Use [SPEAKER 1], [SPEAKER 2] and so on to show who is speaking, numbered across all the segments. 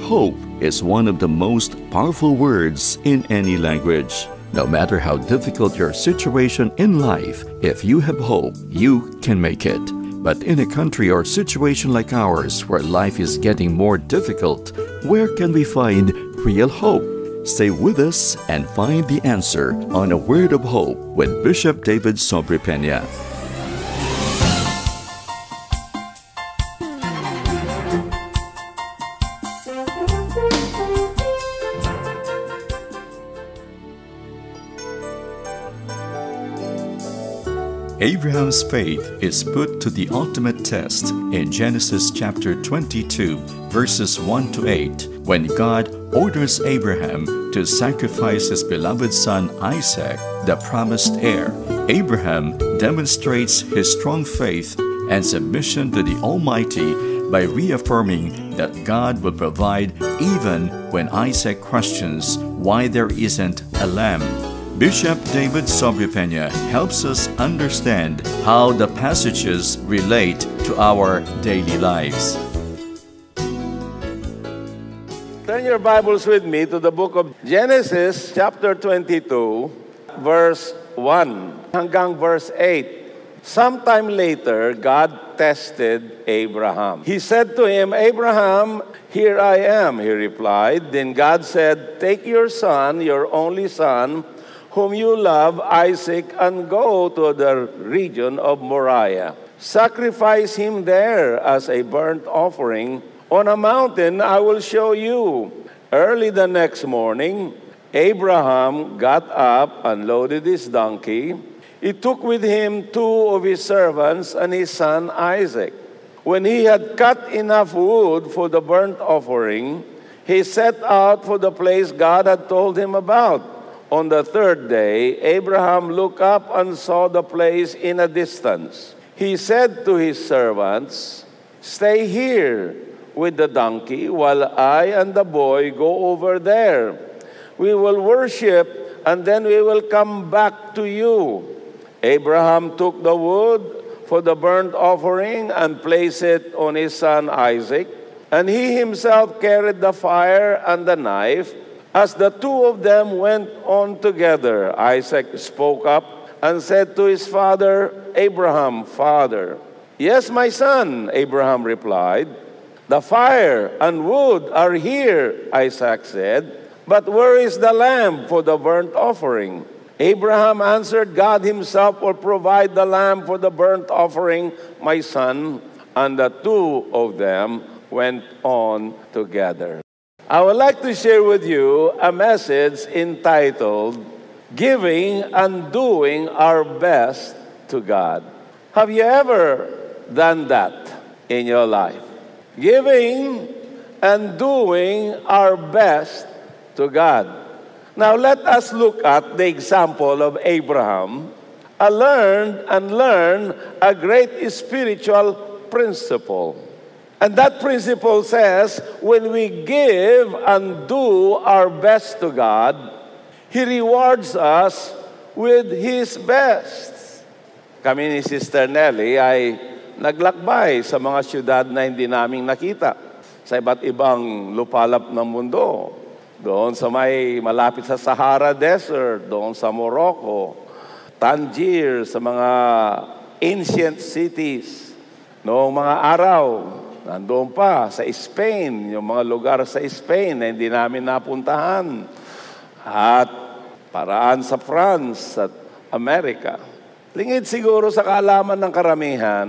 [SPEAKER 1] Hope is one of the most powerful words in any language. No matter how difficult your situation in life, if you have hope, you can make it. But in a country or situation like ours where life is getting more difficult, where can we find real hope? Stay with us and find the answer on A Word of Hope with Bishop David Sobrepena. Abraham's faith is put to the ultimate test in Genesis chapter 22, verses 1 to 8, when God orders Abraham to sacrifice his beloved son Isaac, the promised heir. Abraham demonstrates his strong faith and submission to the Almighty by reaffirming that God will provide even when Isaac questions why there isn't a lamb. Bishop David Sobrepena helps us understand how the passages relate to our daily lives.
[SPEAKER 2] Turn your Bibles with me to the book of Genesis, chapter 22, verse 1 hanggang verse 8. Sometime later, God tested Abraham. He said to him, "Abraham, here I am," he replied. Then God said, "Take your son, your only son, whom you love, Isaac, and go to the region of Moriah. Sacrifice him there as a burnt offering on a mountain I will show you." Early the next morning, Abraham got up and loaded his donkey. He took with him two of his servants and his son Isaac. When he had cut enough wood for the burnt offering, he set out for the place God had told him about. On the third day, Abraham looked up and saw the place in a distance. He said to his servants, "Stay here with the donkey while I and the boy go over there. We will worship and then we will come back to you." Abraham took the wood for the burnt offering and placed it on his son Isaac, and he himself carried the fire and the knife. As the two of them went on together, Isaac spoke up and said to his father Abraham, "Father." "Yes, my son," Abraham replied. "The fire and wood are here," Isaac said, "but where is the lamb for the burnt offering?" Abraham answered, "God himself will provide the lamb for the burnt offering, my son." And the two of them went on together. I would like to share with you a message entitled, "Giving and Doing Our Best to God." Have you ever done that in your life? Giving and doing our best to God. Now let us look at the example of Abraham and learn a great spiritual principle. And that principle says, when we give and do our best to God, He rewards us with His best. Kami ni Sister Nelly ay naglakbay sa mga syudad na hindi naming nakita sa iba't ibang lupalop ng mundo. Doon sa may malapit sa Sahara Desert, doon sa Morocco, Tangier, sa mga ancient cities. Noong mga araw, nandoon pa sa Spain, yung mga lugar sa Spain na hindi namin napuntahan. At paraan sa France at Amerika. Lingid siguro sa kaalaman ng karamihan,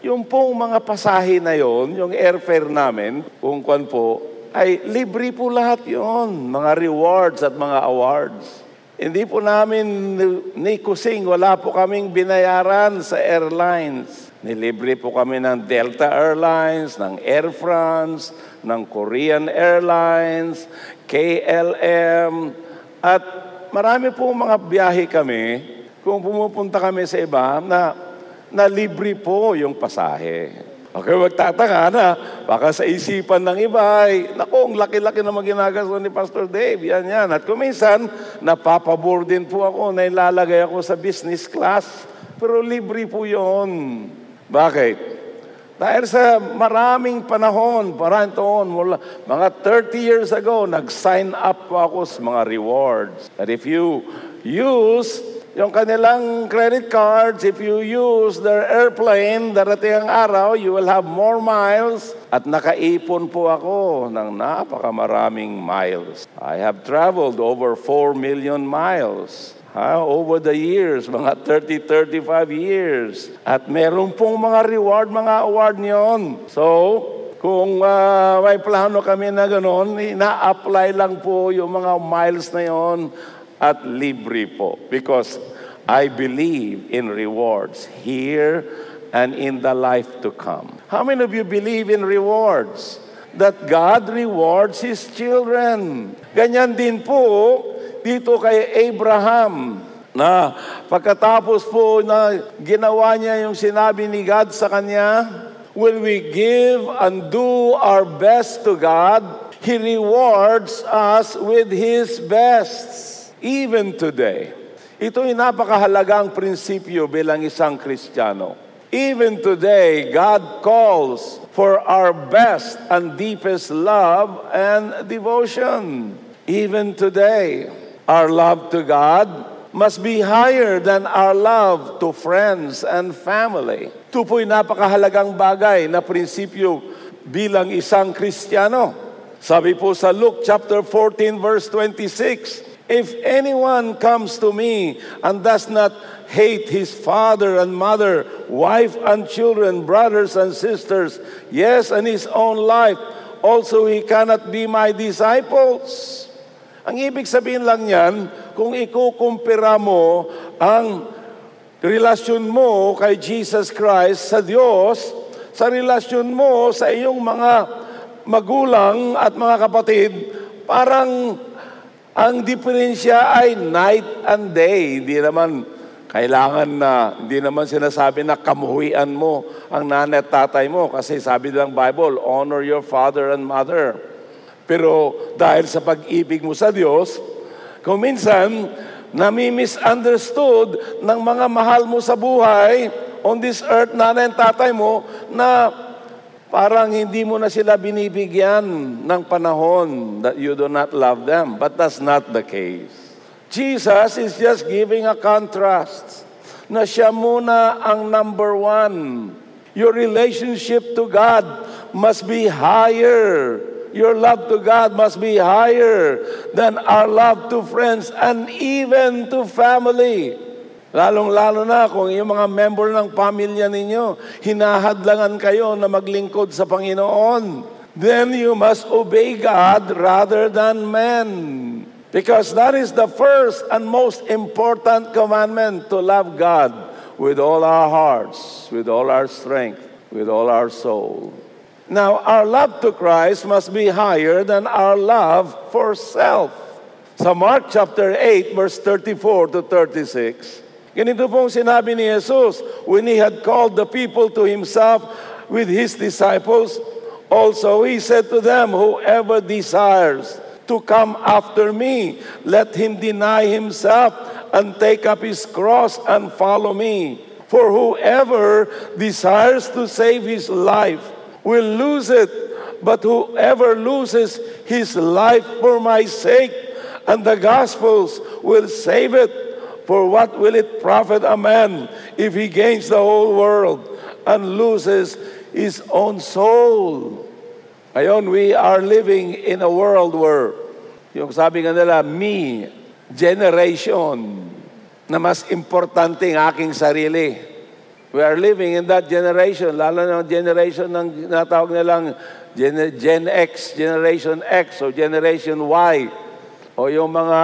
[SPEAKER 2] yung pong mga pasahe na yon, yung airfare namin, kung kwan po, ay libre po lahat yon. Mga rewards at mga awards. Hindi po namin ni kusing, wala po kaming binayaran sa airlines. Nilibre po kami ng Delta Airlines, ng Air France, ng Korean Airlines, KLM, at marami po mga biyahe kami, kung pumupunta kami sa iba, na libre po yung pasahe. Okay, magtataka na, baka sa isipan ng iba, naku, ang laki-laki na ginagasto ni Pastor Dave, yan. At kuminsan, napapabor din po ako, nailalagay ako sa business class, pero libre po yon. Bakit? Dahil sa maraming panahon, maraming taon, mula mga 30 years ago, nag-sign up po ako sa mga rewards. That if you use yung kanilang credit cards, if you use their airplane, darating ang araw, you will have more miles. At nakaipon po ako ng napakamaraming miles. I have traveled over 4 million miles. Over the years, mga 30, 35 years. At meron pong mga reward, mga award niyon. So, kung may plano kami na gano'n, ina-apply lang po yung mga miles na yon at libre po. Because I believe in rewards here and in the life to come. How many of you believe in rewards? That God rewards His children. Ganyan din po dito kay Abraham, na pagkatapos po na ginawa niya yung sinabi ni God sa kanya, will we give and do our best to God, He rewards us with His best. Even today. Ito'y napakahalagang prinsipyo bilang isang Kristiyano. Even today, God calls for our best and deepest love and devotion. Even today, our love to God must be higher than our love to friends and family. Ito po'y napakahalagang bagay na prinsipyo bilang isang Kristiyano. Sabi po sa Luke chapter 14 verse 26, if anyone comes to me and does not hate his father and mother, wife and children, brothers and sisters, yes, and his own life, also he cannot be my disciples. Ang ibig sabihin lang yan, kung ikukumpira mo ang relasyon mo kay Jesus Christ sa Diyos, sa relasyon mo sa iyong mga magulang at mga kapatid, parang ang diferensya ay night and day. Hindi naman kailangan na, hindi naman sinasabi na kamuhian mo ang nanay at tatay mo. Kasi sabi ng Bible, honor your father and mother. Pero dahil sa pag-ibig mo sa Diyos, kung minsan, nami-misunderstood ng mga mahal mo sa buhay, on this earth, nanay at tatay mo, na parang hindi mo na sila binibigyan ng panahon that you do not love them. But that's not the case. Jesus is just giving a contrast na siya muna ang number one. Your relationship to God must be higher. Your love to God must be higher than our love to friends and even to family. Lalong-lalo na kung yung mga member ng pamilya ninyo, hinahadlangan kayo na maglingkod sa Panginoon. Then you must obey God rather than men. Because that is the first and most important commandment, to love God with all our hearts, with all our strength, with all our soul. Now, our love to Christ must be higher than our love for self. Sa Mark chapter 8, verse 34 to 36, ganito pong sinabi ni Jesus, when He had called the people to Himself with His disciples, also He said to them, whoever desires to come after me, let him deny himself and take up his cross and follow me. For whoever desires to save his life will lose it, but whoever loses his life for my sake and the gospel's will save it. For what will it profit a man if he gains the whole world and loses his own soul? Ngayon, we are living in a world where, yung sabi nga nila, me generation, na mas importante ang aking sarili. We are living in that generation, lalo na generation ng natawag nilang Gen X, Generation X, o Generation Y, o yung mga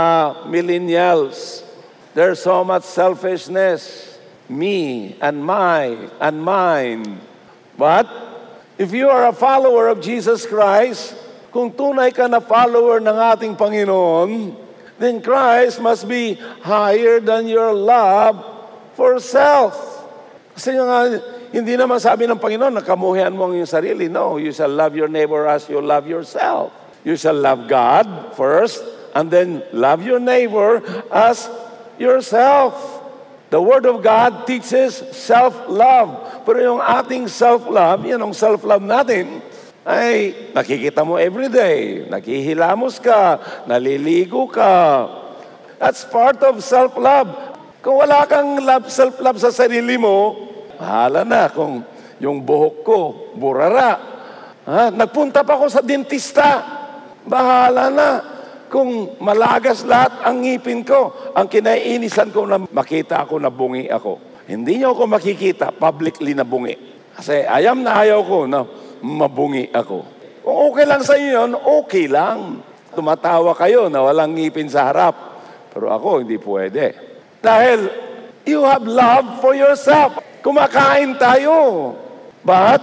[SPEAKER 2] millennials. There's so much selfishness, me and my and mine. But if you are a follower of Jesus Christ, kung tunay ka na follower ng ating Panginoon, then Christ must be higher than your love for self. Kasi hindi naman sabi ng Panginoon na kamuhian mo ang iyong sarili. No, you shall love your neighbor as you love yourself. You shall love God first, and then love your neighbor as yourself. The Word of God teaches self-love. Pero yung ating self-love, yan ang self-love natin, ay nakikita mo everyday, nakihilamos ka, naliligo ka. That's part of self-love. Kung wala kang self-love sa sarili mo, bahala na kung yung buhok ko, burara. Nagpunta pa ako sa dentista, bahala na kung malagas lahat ang ngipin ko. Ang kinaiinisan ko na makita ako na bungi ako. Hindi niyo ako makikita publicly na bungi. Kasi ayaw ko na mabungi ako. Kung okay lang sa inyo yun, okay lang. Tumatawa kayo na walang ngipin sa harap. Pero ako, hindi pwede. Dahil you have love for yourself. Kumakain tayo. But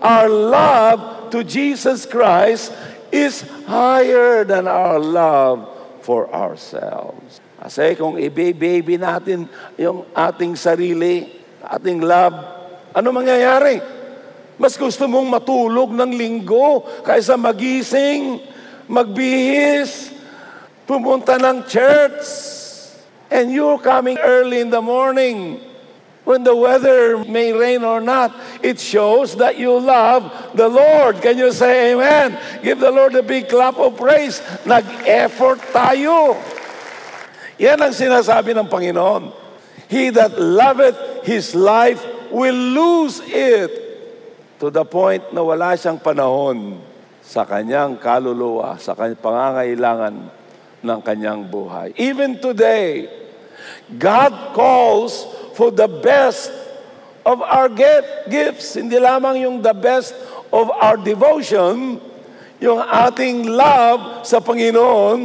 [SPEAKER 2] our love to Jesus Christ is higher than our love for ourselves. Kasi kung i-baby natin yung ating sarili, ating love, ano mangyayari? Mas gusto mong matulog ng linggo kaysa magising, magbihis, pumunta ng church, and you're coming early in the morning. When the weather may rain or not, it shows that you love the Lord. Can you say amen? Give the Lord a big clap of praise. Nag-effort tayo. Yan ang sinasabi ng Panginoon. He that loveth his life will lose it. To the point na wala siyang panahon sa kanyang kaluluwa, sa kanyang pangangailangan ng kanyang buhay. Even today, God calls for the best of our gifts. Hindi lamang yung the best of our devotion, yung ating love sa Panginoon.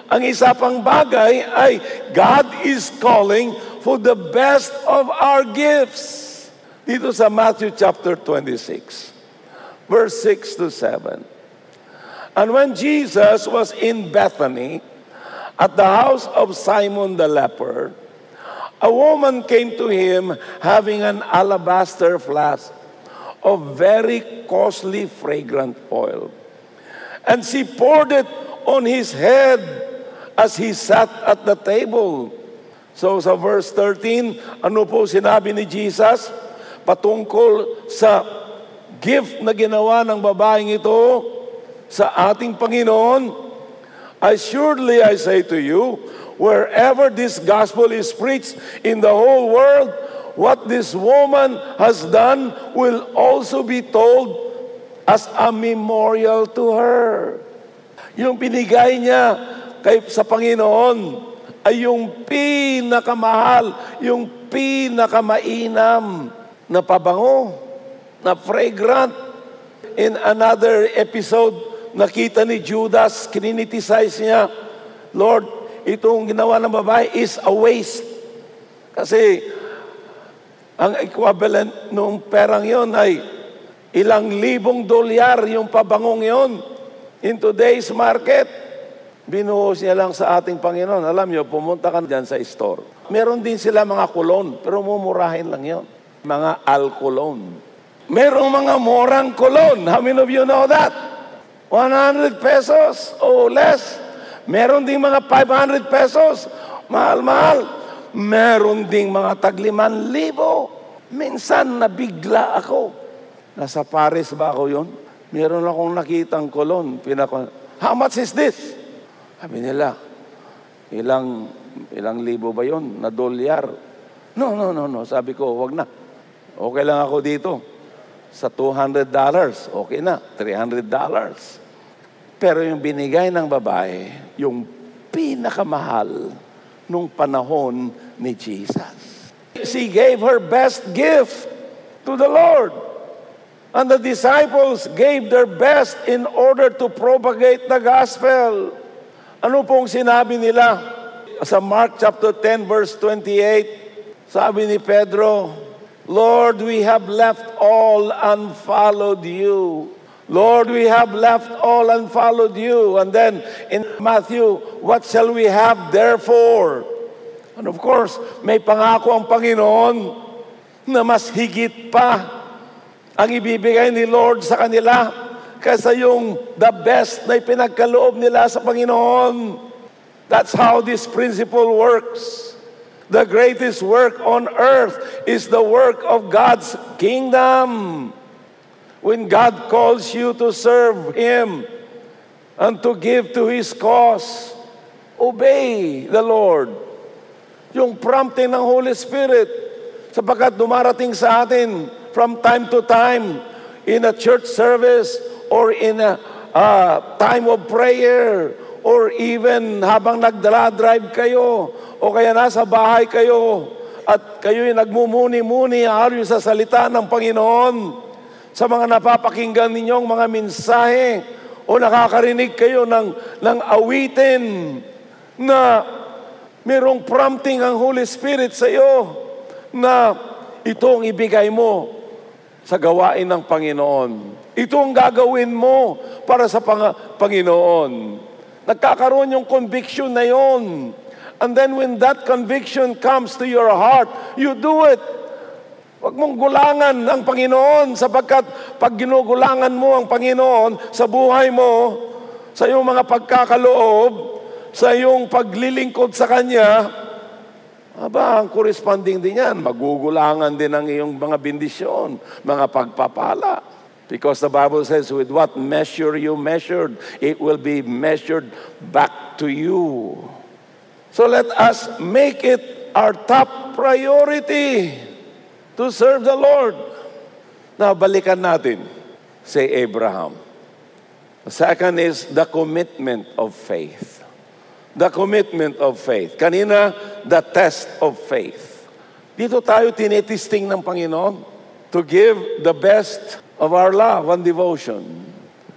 [SPEAKER 2] Ang isa pang bagay ay God is calling for the best of our gifts. Dito sa Matthew chapter 26, verse 6 to 7. And when Jesus was in Bethany, at the house of Simon the leper, a woman came to him having an alabaster flask of very costly fragrant oil. And she poured it on his head as he sat at the table. So sa verse 13, ano po sinabi ni Jesus patungkol sa gift na ginawa ng babaeng ito sa ating Panginoon? Assuredly I say to you, wherever this gospel is preached in the whole world, what this woman has done will also be told as a memorial to her. Yung binigay niya sa Panginoon ay yung pinakamahal, yung pinakamainam na pabango, na fragrant. In another episode, nakita ni Judas, kininiticize niya, Lord, itong ginawa ng babae is a waste. Kasi ang equivalent ng perang yon ay ilang libong dolyar yung pabangong yon. In today's market, binuhos niya lang sa ating Panginoon. Alam niyo, pumunta ka dyan sa store. Meron din sila mga kulon, pero mumurahin lang yon. Mga alkolon. Merong mga murang kulon. How many of you know that? 100 pesos o less. Meron ding mga 500 pesos. Mahal-mahal. Meron ding mga tag-5,000. Minsan nabigla ako. Nasa Paris ba ako yun? Meron akong nakitang kolon. How much is this? Sabi nila, ilang libo ba yun? Na dolyar. No. Sabi ko, wag na. Okay lang ako dito. Sa $200, okay na. $300. Pero yung binigay ng babae, yung pinakamahal nung panahon ni Jesus. She gave her best gift to the Lord. And the disciples gave their best in order to propagate the gospel. Ano pong sinabi nila? Sa Mark chapter 10 verse 28, sabi ni Pedro, Lord, we have left all and followed you. Lord, we have left all and followed you. And then in Matthew, what shall we have therefore? And of course, may pangako ang Panginoon na mas higit pa ang ibibigay ni Lord sa kanila kaysa yung the best na ipinagkaloob nila sa Panginoon. That's how this principle works. The greatest work on earth is the work of God's kingdom. When God calls you to serve Him and to give to His cause, obey the Lord. Yung prompting ng Holy Spirit, sapagkat dumarating sa atin from time to time in a church service or in a time of prayer or even habang nagdala-drive kayo o kaya nasa bahay kayo at kayo'y nagmumuni-muni ayon sa salita ng Panginoon, sa mga napapakinggan ninyong mga mensahe o nakakarinig kayo ng awitin na mayroong prompting ang Holy Spirit sa iyo na ito ang ibigay mo sa gawain ng Panginoon. Ito ang gagawin mo para sa Panginoon. Nagkakaroon yung conviction na yon. And then when that conviction comes to your heart, you do it. Huwag mong gulangan ang Panginoon sapagkat pag ginugulangan mo ang Panginoon sa buhay mo, sa iyong mga pagkakaloob, sa iyong paglilingkod sa Kanya, ang corresponding din yan. Magugulangan din ang iyong mga bendisyon, mga pagpapala. Because the Bible says, with what measure you measured, it will be measured back to you. So let us make it our top priority to serve the Lord. Now, balikan natin si Abraham. The second is the commitment of faith. The commitment of faith. Kanina, the test of faith. Dito tayo tinitesting ng Panginoon to give the best of our love and devotion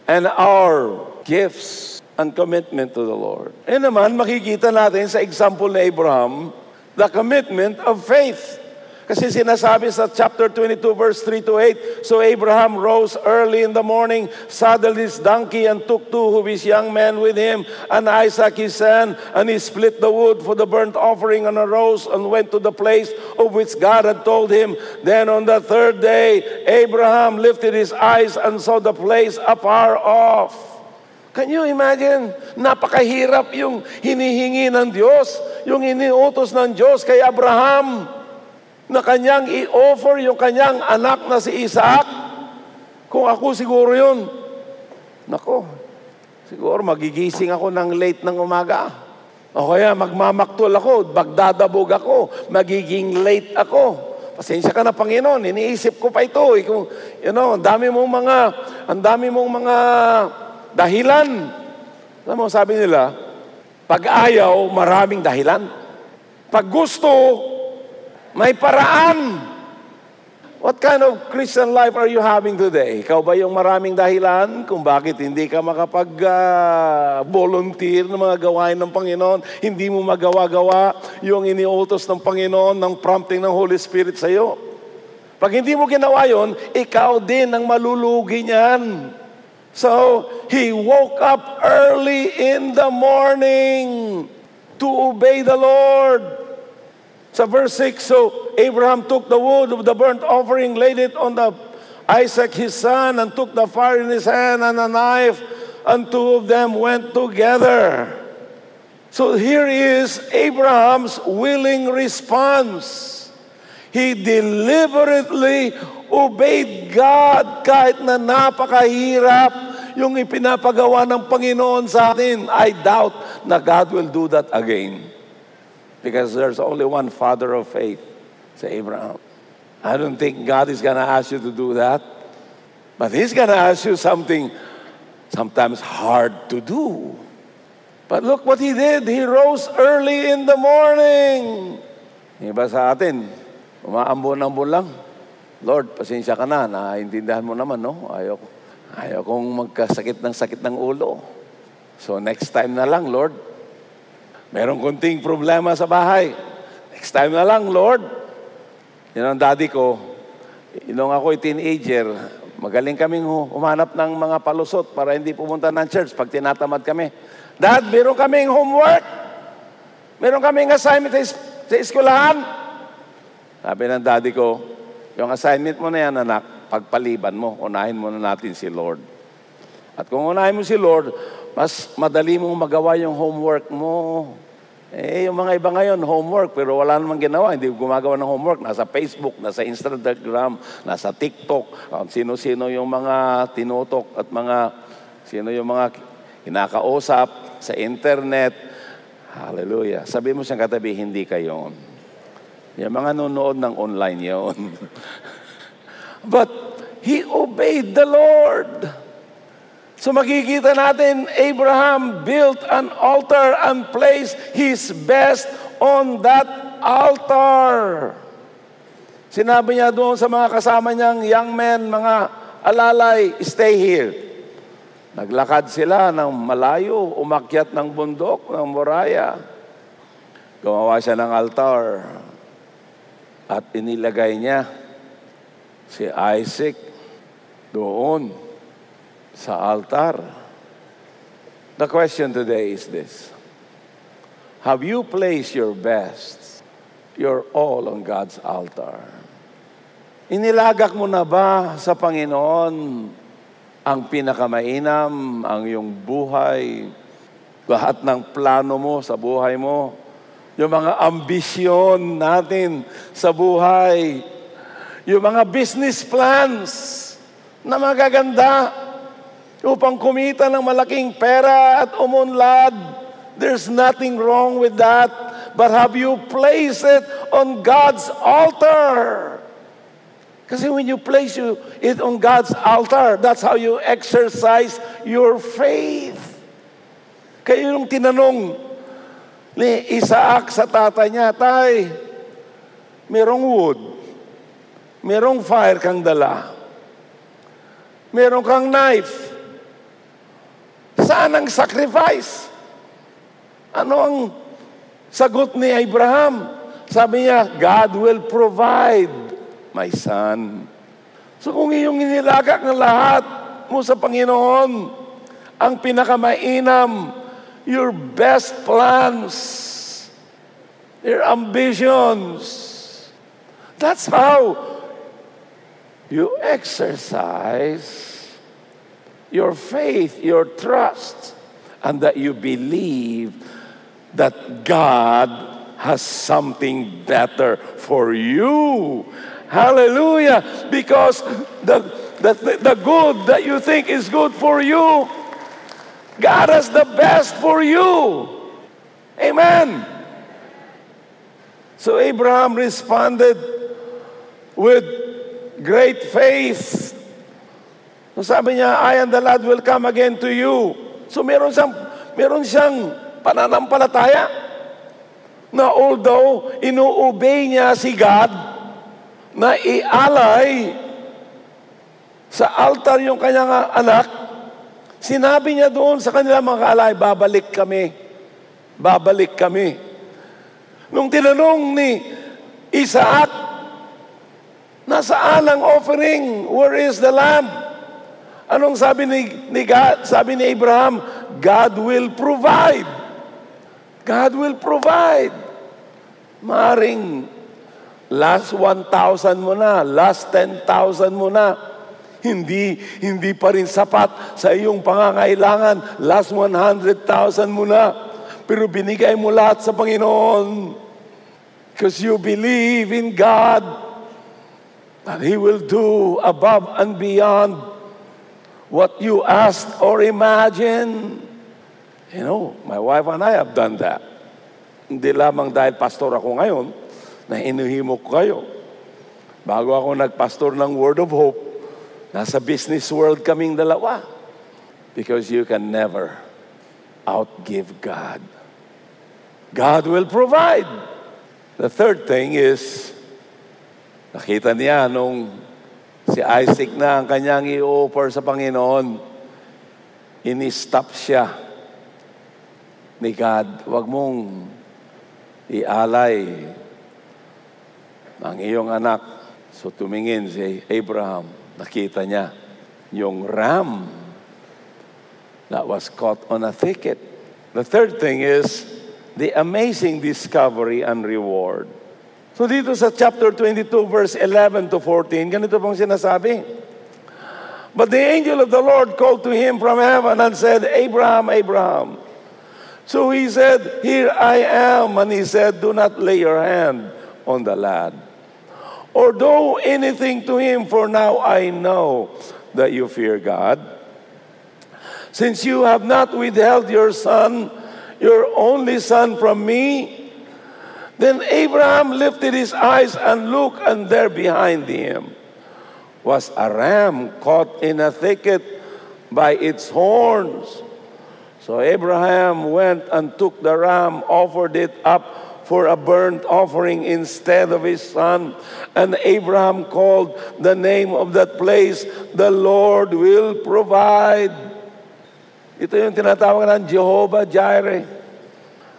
[SPEAKER 2] and our gifts and commitment to the Lord. E naman, makikita natin sa example ni Abraham, the commitment of faith. Kasi sinasabi sa chapter 22, verse 3 to 8, so Abraham rose early in the morning, saddled his donkey, and took two of his young men with him, and Isaac his son, and he split the wood for the burnt offering, and arose and went to the place of which God had told him. Then on the third day, Abraham lifted his eyes and saw the place afar off. Can you imagine? Napakahirap yung hinihingi ng Diyos, yung iniutos ng Diyos kay Abraham, na kanyang i-offer yung kanyang anak na si Isaac. Kung ako siguro yun, nako, siguro magigising ako ng late ng umaga. O kaya magmamaktol ako, magdadabog ako, magiging late ako. Pasensya ka na, Panginoon, iniisip ko pa ito. Kung, ang dami mong mga dahilan. Alam mo, sabi nila, pag ayaw, maraming dahilan. Pag gusto, may paraan. What kind of Christian life are you having today? Ikaw ba yung maraming dahilan kung bakit hindi ka makapag-volunteer ng mga gawain ng Panginoon? Hindi mo magawa-gawa yung iniutos ng Panginoon ng prompting ng Holy Spirit sa iyo. Pag hindi mo ginawa yon, ikaw din ang malulugi niyan. So, he woke up early in the morning to obey the Lord. Sa verse 6, so Abraham took the wood of the burnt offering, laid it on Isaac his son, and took the fire in his hand and a knife, and two of them went together. So here is Abraham's willing response. He deliberately obeyed God kahit na napakahirap yung ipinapagawa ng Panginoon sa atin. I doubt na God will do that again. Because there's only one father of faith, say Abraham. I don't think God is going to ask you to do that. But He's going to ask you something sometimes hard to do. But look what he did. He rose early in the morning. Iba sa atin, umaambon-ambon lang. Lord, pasensya ka na. Naiintindihan mo naman, no? Ayaw kong magkasakit ng ulo. So next time na lang, Lord. Merong kunting problema sa bahay. Next time na lang, Lord. Yan ang daddy ko. Nung ako'y teenager, magaling kaming humanap ng mga palusot para hindi pumunta ng church pag tinatamad kami. Dad, meron kaming homework. Meron kaming assignment sa eskwelahan. Sabi ng daddy ko, yung assignment mo na yan, anak, pagpaliban mo, unahin mo na natin si Lord. At kung unahin mo si Lord, mas madali mong magawa yung homework mo. Yung mga iba ngayon, homework, pero wala namang ginawa. Hindi gumagawa ng homework. Nasa Facebook, nasa Instagram, nasa TikTok. Sino-sino yung mga tinutok at sino yung mga kinakausap sa internet. Hallelujah. Sabi mo siyang katabi, hindi kayo. Yung mga nunood ng online yun. But he obeyed the Lord. So makikita natin, Abraham built an altar and placed his best on that altar. Sinabi niya doon sa mga kasama niyang young men, mga alalay, stay here. Naglakad sila ng malayo, umakyat ng bundok, ng Moriah. Gumawa siya ng altar. At inilagay niya si Isaac doon sa altar. The question today is this: have you placed your best, your all on God's altar? Inilagak mo na ba sa Panginoon ang pinakamainam, ang iyong buhay, lahat ng plano mo sa buhay mo, yung mga ambisyon natin sa buhay, yung mga business plans na magaganda, upang kumita ng malaking pera at umunlad? There's nothing wrong with that. But have you placed it on God's altar? Kasi when you place it on God's altar, that's how you exercise your faith. Kaya yung tinanong ni Isaac sa tatay niya, tay, merong wood, merong fire kang dala, merong kang knife, saan ang sacrifice? Ano ang sagot ni Abraham? Sabi niya, God will provide, my son. So kung iyong inilagak ng lahat mo sa Panginoon, ang pinakamainam, your best plans, your ambitions, that's how you exercise your faith, your trust, and that you believe that God has something better for you. Hallelujah! Because the good that you think is good for you, God has the best for you. Amen. So Abraham responded with great faith. So sabi niya, I and the lad will come again to you. So meron siyang pananampalataya na although inu-obey niya si God na ialay sa altar yung kanyang anak, sinabi niya doon sa kanila mga kaalay, babalik kami. Babalik kami. Nung tinanong ni Isaac, nasaan ang offering? Where is the lamb? Anong sabi ni God? Sabi ni Abraham, God will provide. God will provide. Maring last 1,000 mo na, last 10,000 mo na, hindi pa rin sapat sa iyong pangangailangan. Last 100,000 mo na, pero binigay mo lahat sa Panginoon. Because you believe in God that He will do above and beyond what you asked or imagined. You know, my wife and I have done that. Hindi lamang dahil pastor ako ngayon, na inuhimok kayo. Bago ako nagpastor ng Word of Hope, nasa business world kaming dalawa. Because you can never outgive God. God will provide. The third thing is, nakita niya nung si Isaac na ang kanyang i-offer sa Panginoon, ini-stop siya ni God. Huwag mong ialay ang iyong anak. So tumingin si Abraham, nakita niya yung ram that was caught on a thicket. The third thing is the amazing discovery and reward. So dito sa chapter 22, verse 11 to 14, ganito pong sinasabi. But the angel of the Lord called to him from heaven and said, Abraham, Abraham. So he said, "Here I am." And he said, "Do not lay your hand on the lad, or do anything to him, for now I know that you fear God, since you have not withheld your son, your only son, from me." Then Abraham lifted his eyes and looked, and there behind him was a ram caught in a thicket by its horns. So Abraham went and took the ram, offered it up for a burnt offering instead of his son. And Abraham called the name of that place, "The Lord will provide." Ito yung tinatawag ng Jehovah Jireh.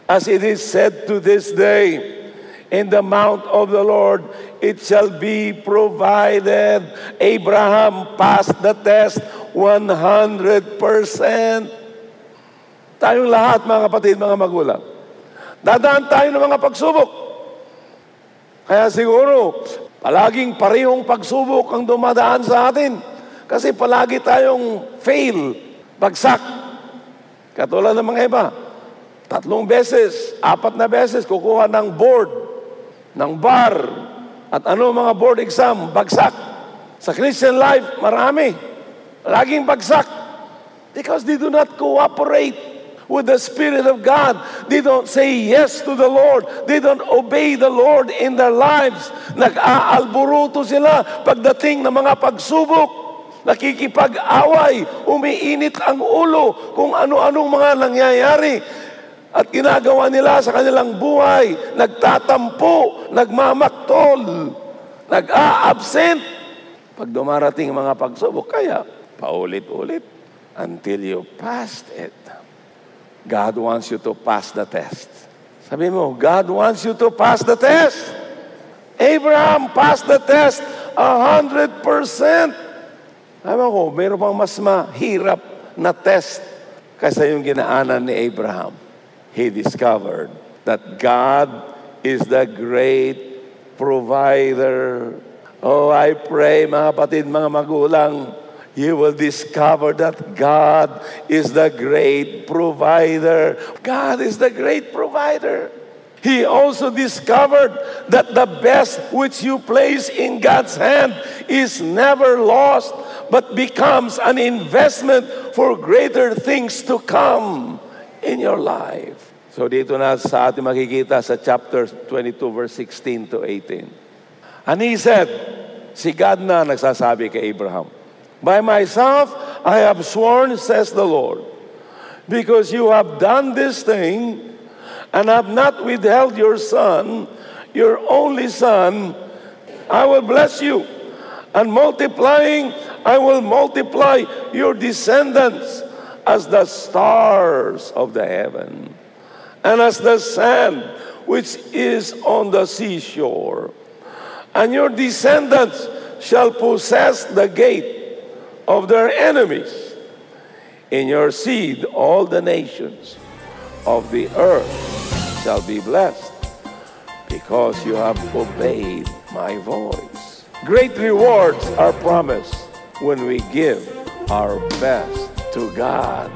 [SPEAKER 2] As it is said to this day, "In the mount of the Lord it shall be provided." Abraham passed the test 100%. Tayong lahat, mga kapatid, mga magulang, dadaan tayo ng mga pagsubok. Kaya siguro, palaging parehong pagsubok ang dumadaan sa atin. Kasi palagi tayong fail, bagsak. Katulad ng mga iba, 3 beses, 4 na beses, kukuha ng board, ng bar, at mga board exam, bagsak. Sa Christian life, marami. Laging bagsak. Because they do not cooperate with the Spirit of God. They don't say yes to the Lord. They don't obey the Lord in their lives. Nag-aalburuto sila pagdating ng mga pagsubok. Nakikipag-away. Umiinit ang ulo kung ano-anong mga nangyayari. At ginagawa nila sa kanilang buhay. Nagtatampo, nagmamaktol, nag-a-absent. Pag dumarating mga pagsubok, kaya paulit-ulit until you passed it. God wants you to pass the test. Sabi mo, God wants you to pass the test. Abraham passed the test 100%. Alam ko, mayroon pang mas mahirap na test kaysa yung ginaanan ni Abraham. He discovered that God is the great provider. Oh, I pray, mga kapatid, mga magulang, you will discover that God is the great provider. God is the great provider. He also discovered that the best which you place in God's hand is never lost, but becomes an investment for greater things to come in your life. So dito na sa ating makikita sa chapter 22, verse 16 to 18. And he said, si God na nagsasabi kay Abraham, "By myself I have sworn, says the Lord, because you have done this thing and have not withheld your son, your only son, I will bless you, and multiplying, I will multiply your descendants as the stars of the heaven, and as the sand which is on the seashore. And your descendants shall possess the gate of their enemies. In your seed all the nations of the earth shall be blessed, because you have obeyed my voice." Great rewards are promised when we give our best to God.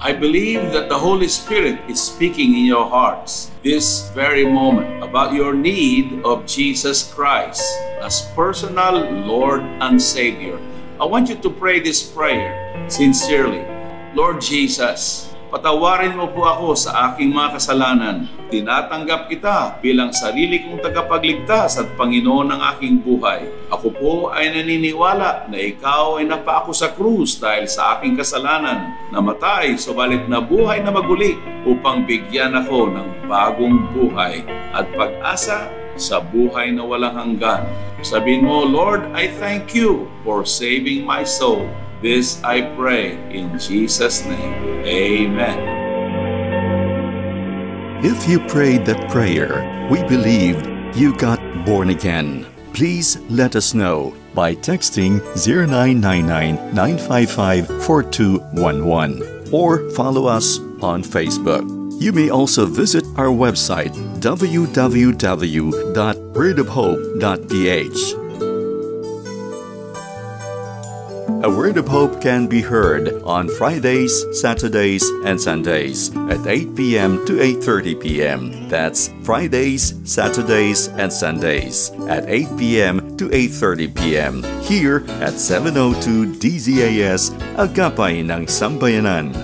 [SPEAKER 3] I believe that the Holy Spirit is speaking in your hearts this very moment about your need of Jesus Christ as personal Lord and Savior. I want you to pray this prayer sincerely. Lord Jesus, patawarin mo po ako sa aking mga kasalanan. Tinatanggap kita bilang sarili kong tagapagligtas at Panginoon ng aking buhay. Ako po ay naniniwala na ikaw ay napaako sa krus dahil sa aking kasalanan, namatay subalit na buhay na maguli upang bigyan ako ng bagong buhay at pag-asa sa buhay na walang hanggan. Sabihin mo, Lord, I thank you for saving my soul. This I pray in Jesus' name. Amen.
[SPEAKER 1] If you prayed that prayer, we believed you got born again. Please let us know by texting 0999-955-4211 or follow us on Facebook. You may also visit our website www.wordofhope.ph. A Word of Hope can be heard on Fridays, Saturdays, and Sundays at 8 p.m. to 8:30 p.m. That's Fridays, Saturdays, and Sundays at 8 p.m. to 8:30 p.m. here at 702 DZAS, Agapay ng Sambayanan.